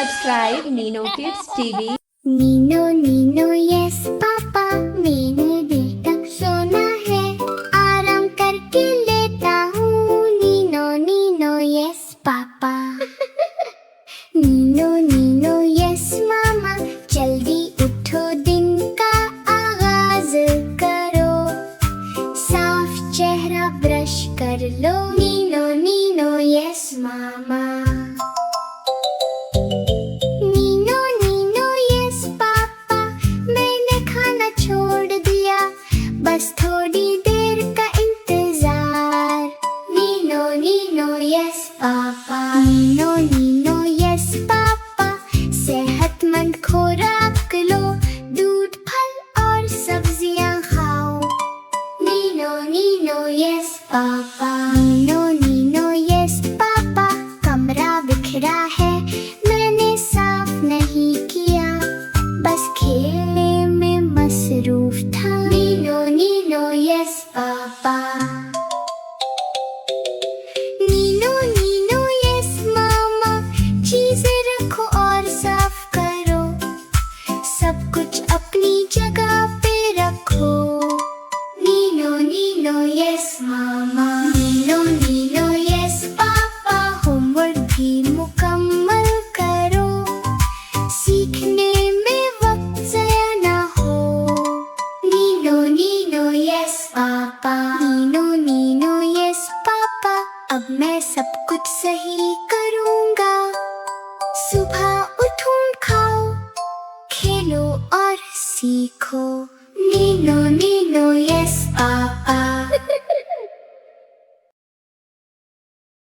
subscribe Nino Kids TV. Nino Nino yes papa, मैंने बेटा सोना है, आराम करके लेता हूँ। Nino Nino yes papa. Nino Nino yes mama, जल्दी उठो दिन का आगाज करो, साफ चेहरा ब्रश कर लो। Nino Nino yes mama. Nino Nino yes papa, मैंने खाना छोड़ दिया, बस थोड़ी देर का इंतजार। Nino Nino yes papa. Nino Nino yes पापा, सेहतमंद खुराक लो, दूध फल और सब्जियां खाओ। Nino Nino yes papa. Nino Nino yes पापा, कमरा बिखरा है, मैंने साफ नहीं किया, बस खेलने में मसरूफ था। Nino Nino yes papa. Nino Nino yes mama, चीजें रखो और साफ करो, सब कुछ अपनी जगह पे रखो। Nino Nino yes mama. Nino Nino yes papa, homework भी मुकम्मल करो, सीखने में वक्त ज़ाया ना हो। Nino Nino yes papa. Nino Nino yes papa, अब मैं सब कुछ सही करूँगा, सुबह उठूं, खाओ, खेलो और सीखो। नीनो नीनो यस पापा।